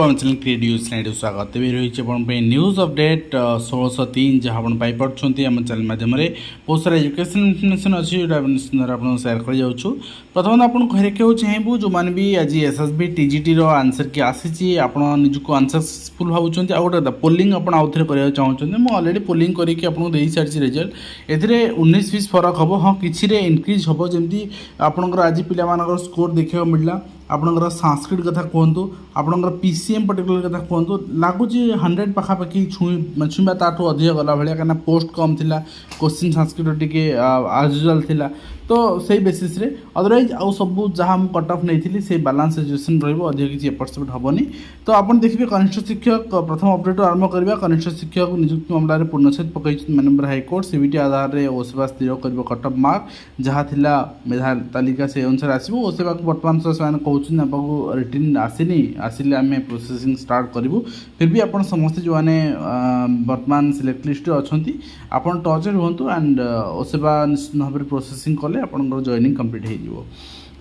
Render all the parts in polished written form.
आम channel creative slide स्वागत भी रही न्यूज अपडेट 1603 जहाँ आप पाइपे आम चैनल माध्यम बहुत सारा एजुकेशन इनफर्मेशन अच्छी जो आप सेयार कर जाऊँ। प्रथम आपको कहूँ चाहबू जो मैंने भी आज एसएसबी टीजीटी आंसर की आसी आप निजक आंसरफुल भावुं आ गए पोलिंग आप आउ थे कराया चाहते मुझे अलरेडी पोलिंग करके सारी रिजल्ट ए 19-20 फरक हम हाँ कि इनक्रिज हम जमी आपंकर आज पिला स्कोर देखा मिलला आपणकर संस्कृत कथा कहतु आपणकर पीसीएम पर्टिकुलर कथा कहतु लगुच 100 पाखापाखि छुआ ताठू अधिक गला भाया कहीं पोस्ट कम थी क्वेश्चन संस्कृत टी आज यूजुआल थिला तो से बेसीस रे अदरवाइज आउ सब जहाँ मुझे कट ऑफ नहीं से बालांस सिचुएसन रही किसी एपट सेपट हेनी। तो आप देखिए कनिष्ठ शिक्षक प्रथम अपडेट आरंभ करवा कनिष्ठ शिक्षक नियुक्ति मामलें पूर्णछेद पकई माननीय हाइकोर्ट सीबीटी आधार में ओसेवा स्थिर कर कट ऑफ मार्क जहाँ थिला मेधा तालिका से अनुसार आसो ओसेवा को बर्तमान से कहूँ रिटर्न आसनी आसिले आम प्रोसेसिंग स्टार्ट करूँ फिर भी आप समस्ते जो मैंने बर्तमान सिलेक्ट लिस्ट अच्छा आप टच रुहतु एंड ओसेवा निश्चित भाव में प्रोसेसिंग कले आपंकर जॉइनिंग कंप्लीट हो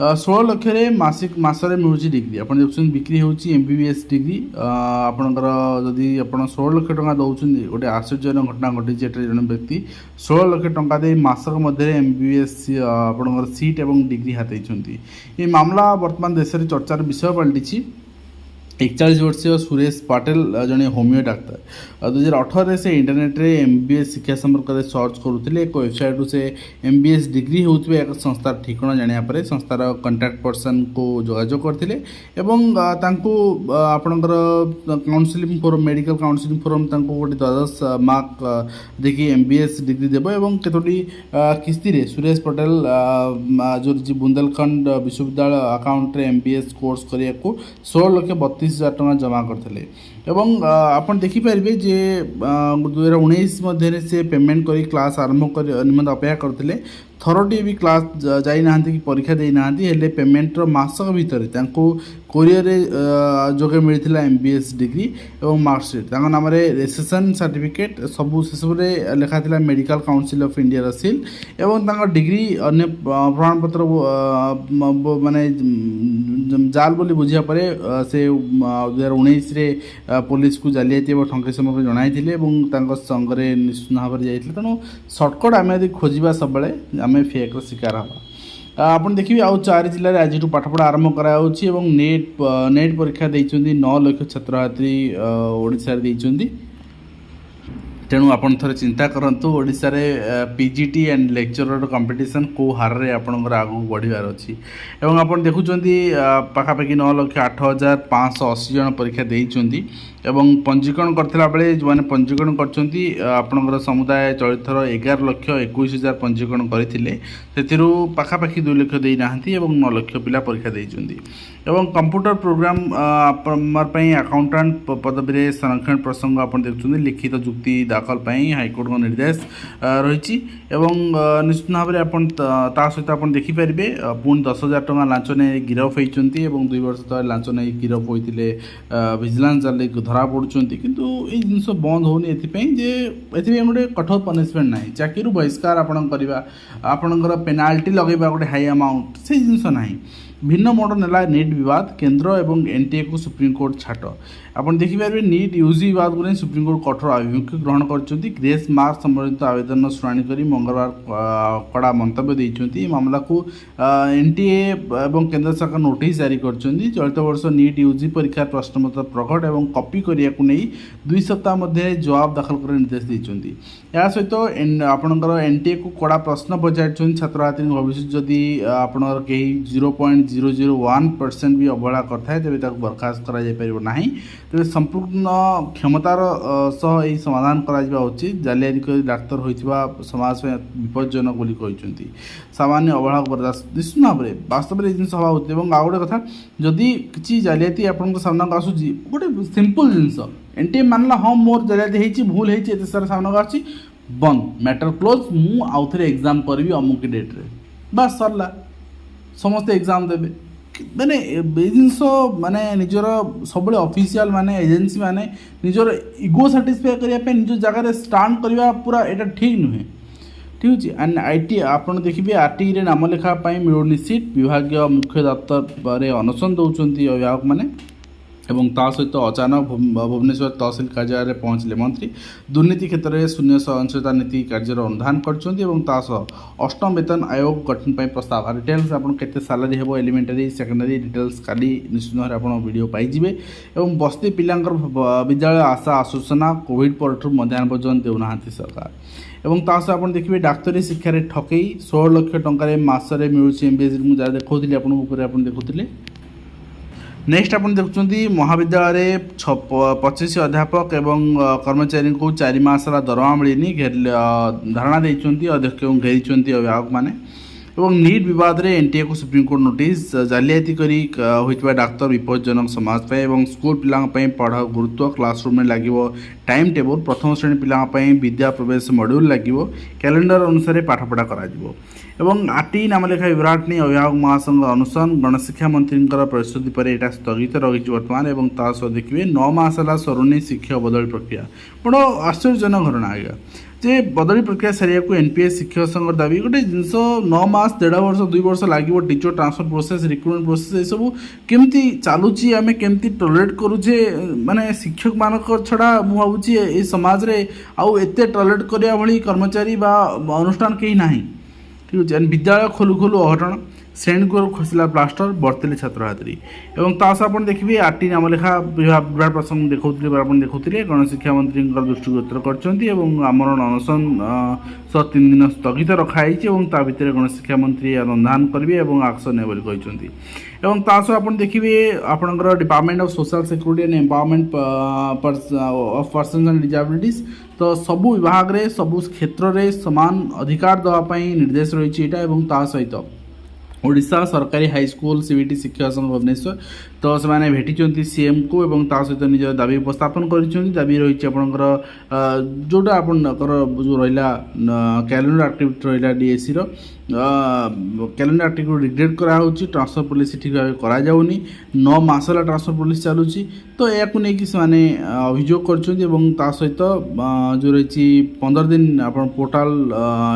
16 लाख मासिक मसरे मिलूँ डिग्री आप देखते बिक्री होची एमबीबीएस डिग्री आपंकर जदि आप 16 लाख टका दौरान गोटे आश्चर्य घटना घटी जन व्यक्ति 16 लाख टका दे मासक मध्य एमबीबीएस आपंकर सीट और डिग्री हाथी ये मामला वर्तमान देश में चर्चार विषय पलटि 41 वर्षीय सुरेश पाटिल जड़े होमियो डाक्तर 2018 से इंटरनेट रे एमबीएस शिक्षा संपर्क में सर्च करुले एक वेबसाइट से एमबीएस डिग्री होता एक संस्थार ठिकाना जाना पर संस्थार कंटाक्ट पर्सन को जोगाजोग करते आपणकर counselling forum medical counselling forum गोटे 12 मार्क देखिए एमबीएस डिग्री देव और कतोटी किस्ती सुरेश पटेल जो बुंदेलखंड विश्वविद्यालय अकाउंट रे एमबीएस कोर्स करने को 16,32,000 टका जमा करते आप देखिपारे जे 2019 मध्य से पेमेंट कर क्लास आरंभ कर निमंत अपेक्षा करते थरटी भी क्लास जाना कि परीक्षा देना हेले पेमेंटर मासक भितर कोरियर जोगे मिलता एमबीएस डिग्री और मार्कसीट नाम रेजिस्ट्रेशन सर्टिफिकेट सबू से सब लिखा था medical council of India seal और डिग्री अन्य प्रमाणपत्र माने जाल बोली बुझा पर से 2019 पुलिस को जालियाती और ठंके समय जन संगे निश्चित भाव में जाइए तेणु सर्टकट आम यदि खोजा सब आम फेक शिकार हाँ आप देखिए आउ 4 जिले में आज पाठपढ़ा आरंभ कराई नेट परीक्षा देती 9 लाख छात्र छात्री ओडिशा देती तेणु आप थे चिंता करूँ ओडिशा रे पीजीटी एंड लेक्चरर कंपटीशन को हार रे आपणकर आगू बढ़िबार अच्छी एवं आप देखुं पाखापाखि 9,08,580 जन परीक्षा देइचंदी एवं पंजीकरण करथिला बेले जो माने पंजीकरण करचंती आपणकर समुदाय चलित थर 11,21,000 पंजीकरण करथिले सेथिरु पाखापाखि 2 लाख देई नाहंती एवं 9 लाख पिला परीक्षा देइचंदी एवं कंप्यूटर प्रोग्राम अकाउंटेंट पदवी रे संरक्षण प्रसंग आप देखुं लिखित जुक्ति दाखल पाई हाइकोर्ट का निर्देश रही निश्चित भाव में सहित आप देखिपारे पुणी 10,000 टका लांच नहीं गिरफ होती 2 वर्ष तले लांच नहीं गिरफ होते विजिलेंस जाल धरा पड़ुंट किंतु ये जिन बंद होनी ये गोटे कठोर पनिशमेंट ना चाकरी बहिष्कार आपणकर पेनाल्टी लगेगा गोटे हाई अमाउंट से जिनस ना भिन्न मोड नेला नीट विवाद केंद्र और एनटीए को सुप्रीमकोर्ट छाट आप देखिपारे नीट यूजी विवाद को नहीं सुप्रीमकोर्ट कठोर आभिमुख्य ग्रहण कर ग्रेस मार्क संबंधित आवेदन शुणी कर मंगलवार कड़ा मंतव्य देते मामला को एनटीए और केंद्र सरकार नोटिस जारी कर चलित वर्ष नीट यूजी परीक्षार प्रश्नपत्र प्रकट और कॉपी करने को नहीं 2 सप्ताह मध्य जवाब दाखल कर निर्देश देते या सहित आपणकर एनटीए को कड़ा प्रश्न पचार छात्र छात्री भविष्य जदि आपणकर कहीं 0.001% भी अवहेला करता तेज बर्खास्त करा तेज संपूर्ण क्षमतार सह यही समाधान करा उचित जालियाती डाक्तर होता समाज में विपज्जनक बोली कहते सामान्य अवहेला बर्दाश्त निश्चित भाव में वास्तव में जिन हवा होती है आ गए कथा जदि किसी जालियाती आप सामना को आसूँ गोटे सिंपल जिनस एनटीए मानला हाँ मोर जालियाती भूल होती सारा सामना को आसी बंद मैटर क्लोज मु आउ थे एग्जाम करी अमुक डेट्रे बस सरला समस्ते एग्जाम देवे ମାନେ ଏ ଜିନିଷ ମାନେ ନିଜର ସବୁବେଳେ ଅଫିସିଆଲ ମାନେ ଏଜେନ୍ସି ମାନେ ନିଜର ଇଗୋ ସାଟିସ୍ଫାଏ କରିବା ପାଇଁ ନିଜ ଜାଗାରେ ଷ୍ଟାଣ୍ଡ କରିବା ପୁରା ଏଇଟା ଠିକ୍ ନୁହେଁ। ଠିକ୍ ଅଛି। ଆଣ୍ଡ ଆଇଟି ଆପଣ ଦେଖିବେ ଆର୍ଟିରେ ନାମ ଲେଖା ପାଇଁ ମିଳୁନି ସିଟ୍, ବିଭାଗୀୟ ମୁଖ୍ୟ ଦପ୍ତରରେ ଅନଶନ ଦେଉଛନ୍ତି ଅଭିଭାବକମାନେ। এবং ତା ସହିତ ଅଚାନକ ଭୁବନେଶ୍ୱର ତହସିଲ କାର୍ଯ୍ୟାଳୟରେ ପହଞ୍ଚିଲେ ମନ୍ତ୍ରୀ। ଦୁର୍ନୀତି କ୍ଷେତ୍ରରେ ଶୂନ୍ୟ ସହନଶୀଳତା ନୀତି କାର୍ଯ୍ୟର ଅନୁଧ୍ୟାନ କରିଛନ୍ତି ଏବଂ ତା ସହ ଅଷ୍ଟମ ବେତନ ଆୟୋଗ ଗଠନ ପାଇଁ ପ୍ରସ୍ତାବ। ଡିଟେଲ୍ସ ଆପଣ କେତେ ସାଲାରୀ ହେବ ଏଲିମେଣ୍ଟାରୀ ସେକେଣ୍ଡାରୀ ଡିଟେଲ୍ସ କାଲି ନିଶ୍ଚିତ ଭାବରେ ଆପଣ ଭିଡ଼ିଓ ପାଇଯିବେ। ଏବଂ ବସ୍ତି ପିଲାଙ୍କର ବିଦ୍ୟାଳୟ ଆଶା ଆଶ୍ୱାସନା କୋଭିଡ଼ ପରଠୁ ମଧ୍ୟାହ୍ନ ଭୋଜନ ଦେଉନାହାନ୍ତି ସରକାର। ଏବଂ ତା ସହ ଆପଣ ଦେଖିବେ ଡାକ୍ତରୀ ଶିକ୍ଷାରେ ଠକେଇ 16 ଲକ୍ଷ ଟଙ୍କାରେ ମାସରେ ମିଳୁଛି MBBS। ମୁଁ ଯାହା ଦେଖାଉଥିଲି ଆପଣଙ୍କ ଉପରେ ଆପଣ ଦେଖୁଥିଲେ। नेक्स्ट आप देखुं महाविद्यालय 25 अध्यापक एवं कर्मचारी को 4 मासर दरमा मिलनी धारणा देते अध्यक्ष घेरी अभिभावक मैंने। नीट विवाद रे एनटीए को सुप्रीमकोर्ट नोटिस जालियाती करी होइतबा डाक्तर विपज्जनक समाज पे एवं स्कूल पिलांग पे पढ़ा गुरुत्व क्लासरूम में लागिवो टाइम टेबल प्रथम श्रेणी पिलांग पे विद्या प्रवेश मॉड्यूल लागिवो कैलेंडर अनुसार पाठपढ़ा कराजिवो। एवं आरटी नामलेखा विराट ने अभिभावक महासंघ अनुसरण गणशिक्षा मंत्री प्रतिश्रुति पर यहाँ स्थगित रही बर्तमान। एवं ता सह देखिए 9 मास है सरुनी शिक्षक बदली प्रक्रिया बड़ आश्चर्यजनक घटना आज्ञा जे बदली प्रक्रिया सारिया को एनपीएस शिक्षक संघ दाबी गोटे जिनस 9 मास 1.5 वर्ष 2 वर्ष लगे teacher transfer process recruitment process ये सब केमती चलुची आम केमती टॉलरेट करुचे माने शिक्षक मानक छड़ा मु भावुची ए समाज रे आउ एते टॉलरेट करिया भली कर्मचारी बा अनुष्ठान कहीं नहीं। ठीक अच्छे। विद्यालय खोलु खोलु अघटन श्रेणी को खसला प्लास्टर बर्तले छात्र छात्री। एवं तास आप देखिए आरटी नामलेखा विराट प्रसंग देखुले गणशिक्षा मंत्री दृष्टिगोचर करमरण अनशन 3 दिन स्थगित रखाई भितर गणशिक्षा मंत्री अनुधान करेंगे और आक्शन ने। एवं तास आप देखिए आपंकर department of social security and empowerment of persons and disabilities तो सबू विभाग रे सबू क्षेत्र में समान अधिकार देवाई निर्देश रही है। सहित ओडिशा सरकारी हाईस्कूल सीबीटी शिक्षक संघ भुवनेश्वर तो से भेटी सीएम को एवं ता सहित निज दाबी उपस्थापन कर दाबी रही आपंकर जोटा आपंकर जो रहा कैलेंडर एक्टिविटी रहा डीएससी कैलेंडर एक्टिविटी रिग्रेट कराऊँ ट्रांसफर पॉलिसी ठीक भाव कराଯାଉନି 9 मासला ट्रांसफर पॉलिसी चलुची तो या अभियोग कर सहित जो रही 15 दिन आप पोर्टाल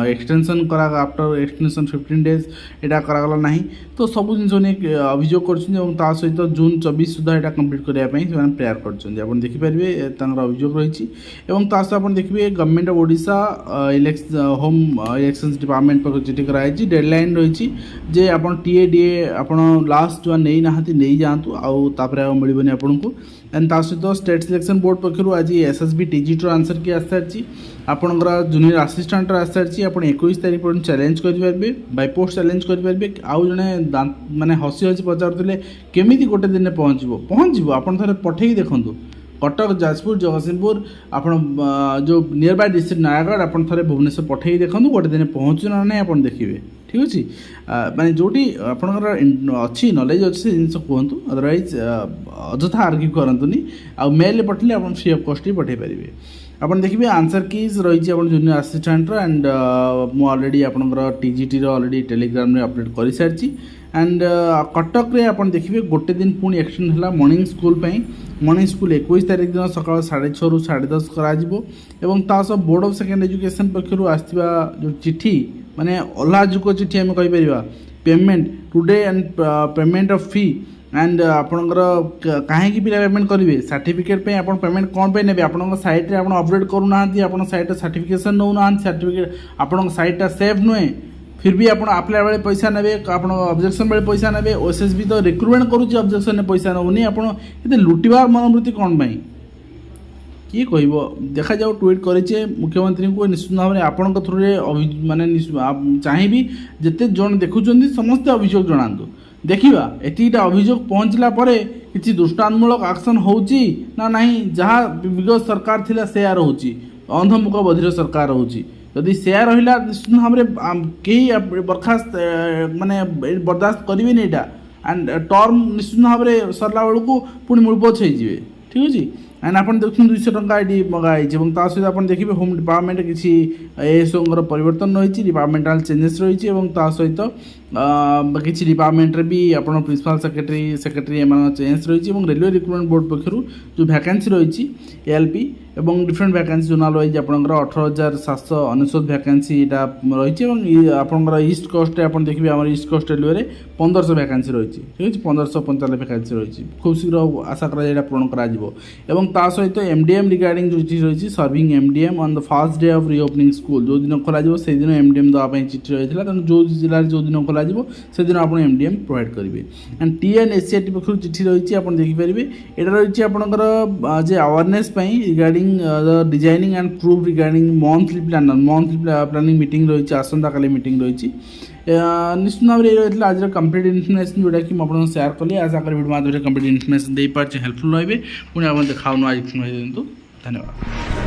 एक्सटेंशन करा आफ्टर एक्सटेंशन 15 डेज यहाँ करागला ना तो सब जिन अभियोग कर सहित जून 24 सुधा यहाँ कंप्लीट करने प्रेयर कर देखिपारे अभियोग रही। आप देखिए government of Odisha home election department पर चिठी कराई डेडलाइन रही जे आप टीए आप लास्ट जो नहीं नहांती नहीं जातु आउे मिलनी आपन को। एंड ता सहित स्टेट सिलेक्शन बोर्ड पक्षर आज एसएसबी टीजीटर आंसर की आस सारी आपंकर जूनियर आसिस्टाट आस सारी आप 21 तारीख पर्यटन चैलेंज करेंगे बाय पोस्ट चैलेंज करेंगे। आउ जड़े माने हसी हसी पचारुले केमी गोटे दिन पहुँचो आप थे पठे देखूँ कटक जाजपुर जगतसिंहपुर आप जो नियर बाय डिस्ट्रिक्ट नयागढ़ आप थे भुवनेश्वर पठे देखूँ गोटे दिन पहुँचु ना ना आप देखिए। ठीक अच्छे। माने जोटी आपंकर अच्छी नॉलेज अच्छी से जिन कहतु अदरवाइज अଯଥା आर्ग्यू करतुनि आ मेल पठेले आप फ्री ऑफ कॉस्ट ही पठे पारे। आप देखिए आंसर कीज रही जूनियर आसिस्टाट एंड मु ऑलरेडी आपंकर टीजीटी ऑलरेडी टेलीग्राम में अपडेट कर सारी। एंड कटक रे आप देखिए गोटे दिन पुणी एक्सटेंड है मॉर्निंग स्कूल मॉर्निंग स्कूल 21 तारीख दिन सकाल 6:30 ରୁ 10:30 करा बोर्ड ऑफ सेकेंड एजुकेशन पक्षर आसवा जो चिठी माने अल्लाजुक चिठी आम कहीपर payment today and payment of fee and आपंकर कहीं पिला पेमेंट करेंगे सर्टिफिकेट पे आप पेमेंट कौन पे ने आप साइट रे आप अपडेट करूना आप साइट सर्टिफिकेशन नौना सर्टिफिकेट आप साइटा सेफ नुहे फिर भी आप अप्लाई बेले पैसा ने आप ऑब्जेक्शन बेले पैसा ने ओएसएसबी तो रिक्रुटमेंट करुच्ची ऑब्जेक्शन में पैसा नौनी आप लुटिबार मनोवृत्ति कौन पाई किए कह देखा जाऊ ट्वीट करे मुख्यमंत्री को निश्चित भाव में आपण थ्रू माने चाहिए जिते जन देखुं समस्ते अभियोग जनातु देखा एटा अभियोग पहुँचला कि दृष्टान्तमूलक एक्शन होची ना नहीं जहाँ विगत सरकार थिला से रोचे अंधमुख बधिर सरकार रोचे जदि से रहा निश्चित भाव में कहीं बर्खास्त माने बर्दाश्त करेंगे यहाँ एंड टर्म निश्चित भाव में सरला बेलू पुणी मूलपोछ हो। ठीक अच्छे। एंड आप देखते 200 टंका ये मंगाई सहित आप देखिए होम डिपार्टमेंट किसी एएसओर परिवर्तन रही डिपार्टमेंटाल चेंजेस रही सहित किसी डिपार्टमेंट भी आप प्रिंसिपल सेक्रेटरी एम चेंज रही है। रेलवे रिक्रुटमेंट बोर्ड पक्षर जो वैकेंसी रही एएलपी एवं डिफरेंट वैकेंसी जोनाल वाइज आपंकर 18,799 वैकेंसी रही है। आपंकर ईस्ट कोस्ट आप देखिए आम ईस्ट कोस्ट रेलवे में 1500 वैकेंसी रही है। ठीक है 1595 वैकेंसी रही है। खूब शीघ्र आशा करा पूरण कर सहित एमडीएम रिगार्डिंग जो चिठी रही serving MDM on the first day of reopening school जो दिन खोल से दिन एमडीएम देवाई चिठी रही है। तेनाली जो जिले जो दिन खोल से दिन आप एमडीएम प्रोवाइड करेंगे। एंड टीएनएचसीआरटी पक्ष चिठी रही है आप देखिपारे। यहाँ रही है आपंकर जे awareness regarding the designing and proof regarding monthly planning meeting रही है। आसंता काली मीटिंग रही है। निश्चित भाव में ये रही आज कंप्लीट इनफर्मेशन जोटा कि मुझे शेयर कली। आशा करी वीडियो माध्यम कंप्लीट इनफर्मेशन दे पारे हेल्पफुल रही। पुणी आप देखा आज दिंतु। धन्यवाद।